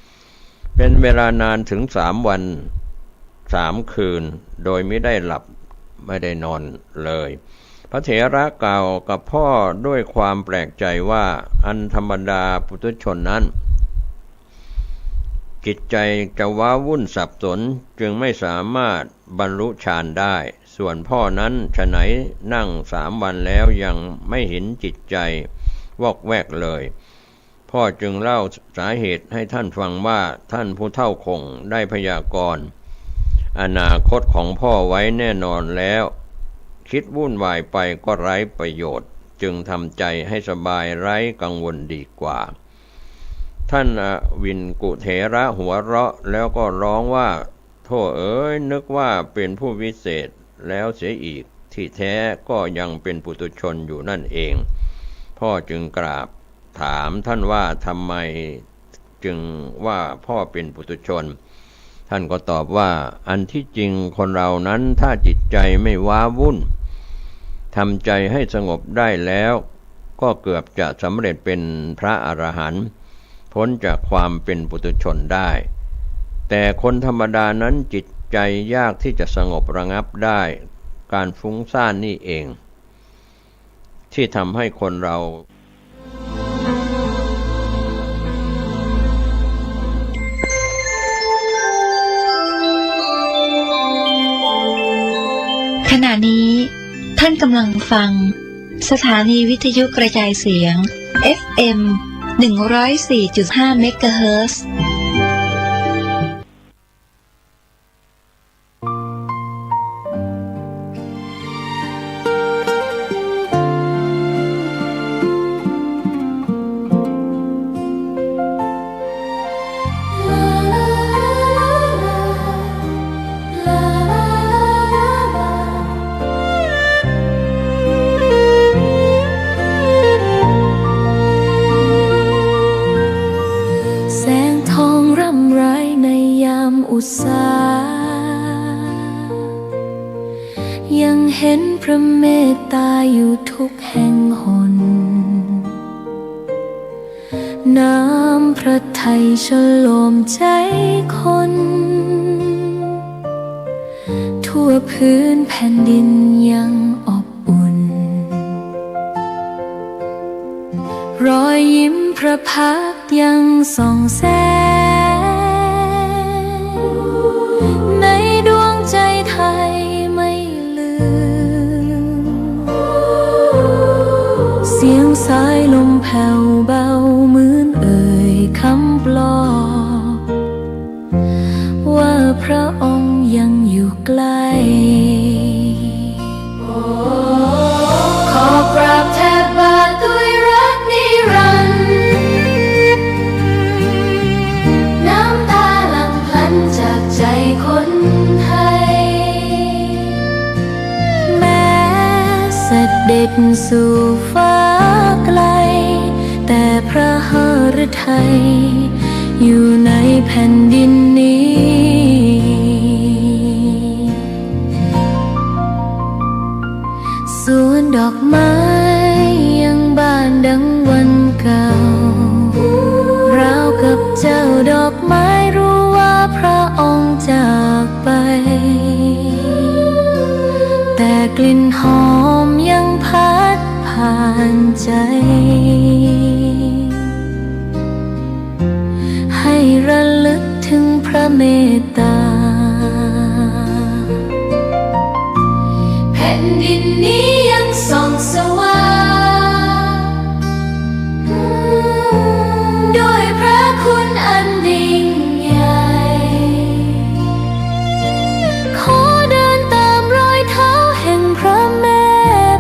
[SPEAKER 3] 2เป็นเวลานานถึง3 วัน3 คืนโดยไม่ได้หลับไม่ได้นอนเลยพระเถระกล่าวกับพ่อด้วยความแปลกใจว่าอันธรรมดาปุถุชนนั้นจิตใจจะว้าวุ่นสับสนจึงไม่สามารถบรรลุฌานได้ส่วนพ่อนั้นฉะไหนนั่ง3 วันแล้วยังไม่เห็นจิตใจวอกแวกเลยพ่อจึงเล่าสาเหตุให้ท่านฟังว่าท่านผู้เฒ่าคงได้พยากรณ์อนาคตของพ่อไว้แน่นอนแล้วคิดวุ่นวายไปก็ไร้ประโยชน์จึงทำใจให้สบายไร้กังวลดีกว่าท่านอวินกุเถระหัวเราะแล้วก็ร้องว่าโธ่เอ๋ยนึกว่าเป็นผู้วิเศษแล้วเสียอีกที่แท้ก็ยังเป็นปุถุชนอยู่นั่นเองพ่อจึงกราบถามท่านว่าทำไมจึงว่าพ่อเป็นปุถุชนท่านก็ตอบว่าอันที่จริงคนเรานั้นถ้าจิตใจไม่ว้าวุ่นทำใจให้สงบได้แล้วก็เกือบจะสำเร็จเป็นพระอรหันต์พ้นจากความเป็นปุถุชนได้แต่คนธรรมดานั้นจิตใจยากที่จะสงบระงับได้การฟุ้งซ่านนี่เองที่ทำให้คนเรา
[SPEAKER 4] ขณะนี้ท่านกำลังฟังสถานีวิทยุกระจายเสียง FM 104.5 เมกะเฮิรตซ์
[SPEAKER 5] แสงทอง ยังเห็นพระเมตตาอยู่ทุกแห่งหนน้ำพระทัยฉโลมใจคนทั่วพื้นแผ่นดินยังอบอุ่นรอยยิ้มพระพักตร์ยังส่องแสงในดวงใจไทยไม่ลืมเสียงสายลมแผ่วเบาเหมือนเอ่ยคำปลอบว่าพระองค์ยังอยู่ใกล้ขอกราบแทบบาทด้วยรักนิรันดร์น้ำตาหลั่งพลันจากใจคนไทยแม้เสด็จสู่ฟ้าไกลแต่พระหฤทัยอยู่ในแผ่นดินนี้สวนดอกไม้ยังบานดังวันเก่าราวกับเจ้าดอกไม้รู้ว่าพระองค์จากไปแต่กลิ่นหอมยังพัดผ่านใจให้ระลึกถึงพระเมตตาแผ่นดินนี้ยังส่องสว่างด้วยพระคุณอันยิ่งใหญ่ขอเดินตามรอยเท้าแห่งพระแม่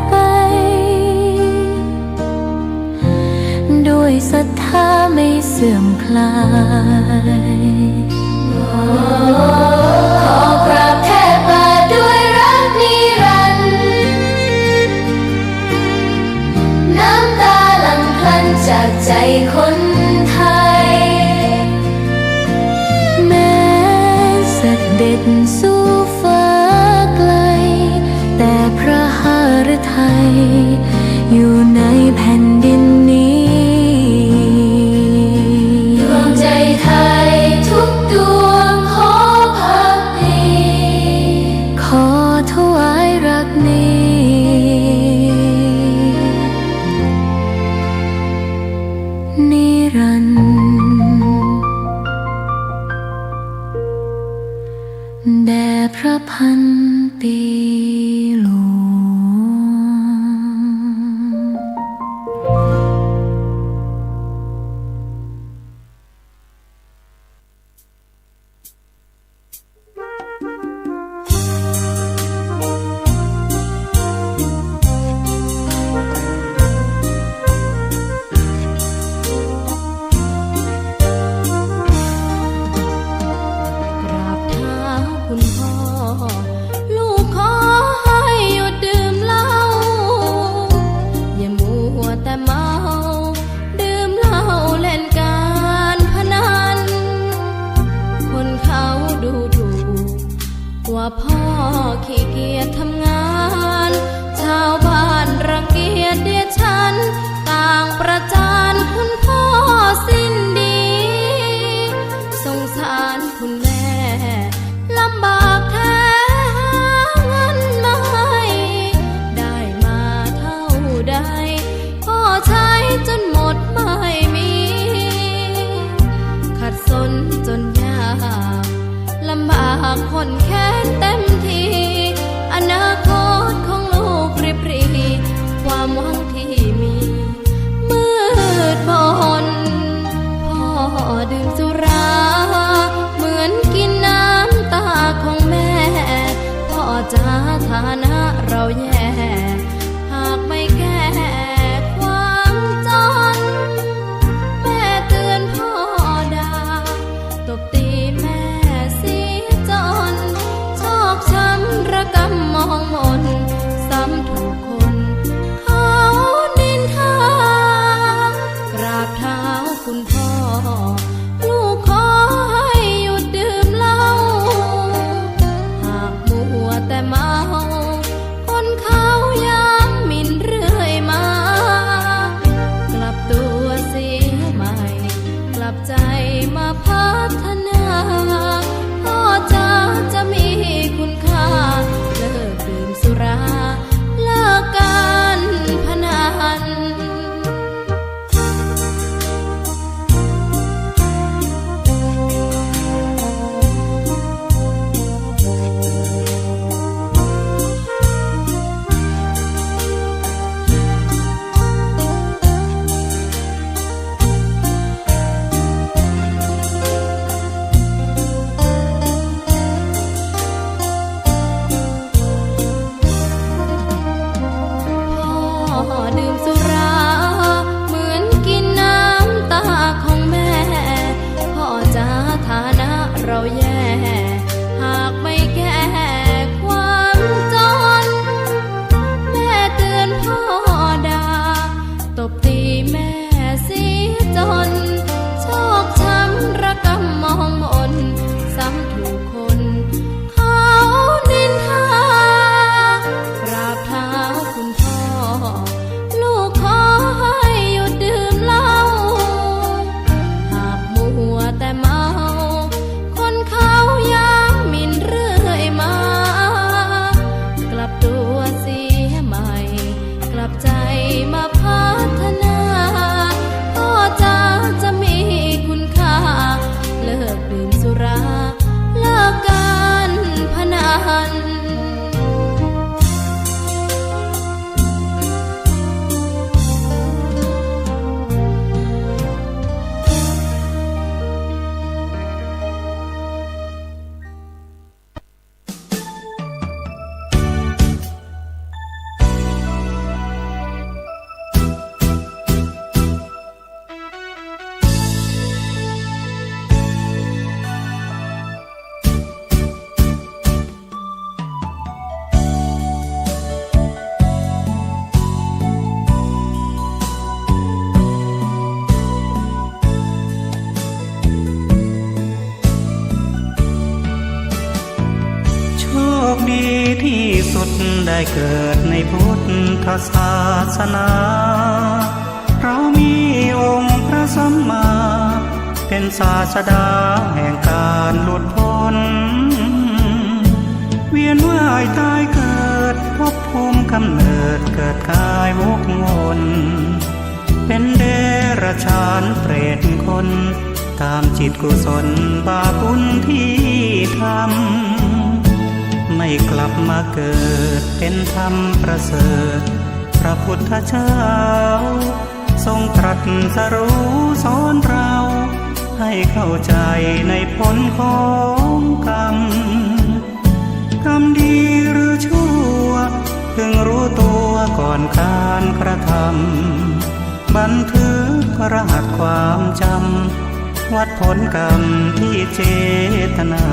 [SPEAKER 5] ไปด้วยศรัทธาไม่เสื่อมคลายขอกราบแทบบาทด้วยรักนิรันดร์น้ำตาหลั่งพลันจากใจคนไทยแม้เสด็จสู่ฟ้าไกลแต่พระหฤทัยอยู่ในแผ่นดินนี้ดวงใจไทยทุกดวงขอพักดีขอถวายรักนี้นิรันดร์แด่พระพันปีหลวง
[SPEAKER 6] ลูกขอให้หยุดดื่มเหล้า
[SPEAKER 5] น
[SPEAKER 6] ที่สุดได้เกิดในพุทธศาสนาเรามีองค์พระสัมมาเป็นศาสดาแห่งการหลุดพ้นเวียนว่ายตายเกิดภพภูมิกำเนิดเกิดกายวกวนเป็นเดรัจฉานเปรตคนตามจิตกุศลบาปบุญที่ทำไม่กลับมาเกิดเป็นธรรมประเสริฐพระพุทธเจ้าทรงตรัสรู้สอนเราให้เข้าใจในผลของกรรมดีหรือชั่วเพิ่งรู้ตัวก่อนการกระทำบันทึกรหัสความจำวัดผลกรรมที่เจตนา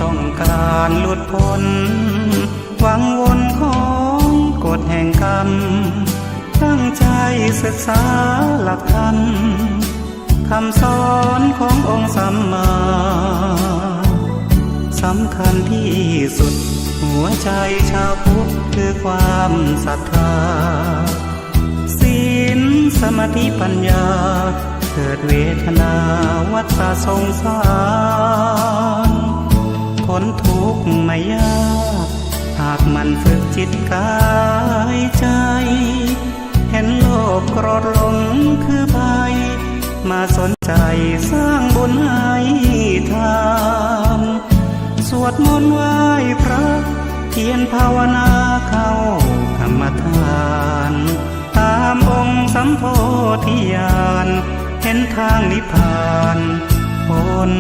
[SPEAKER 6] ต้องการหลุดพ้นหวังวนของกฎแห่งกรรมตั้งใจศึกษาหลักธรรมคำสอนขององค์สัมมาสำคัญที่สุดหัวใจชาวพุทธคือความศรัทธาศีลสมาธิปัญญาเกิดเวทนาวัฏสงสารพ้นทุกข์ไม่ยากหากมันฝึกจิตกายใจเห็นโลกโกรธหลงคือภัยมาสนใจสร้างบุญให้ทานสวดมนต์ไหว้พระเพียรภาวนาเข้ากรรมฐานตามองค์สัมโพธิญาณเห็นทางนิพพานพ้น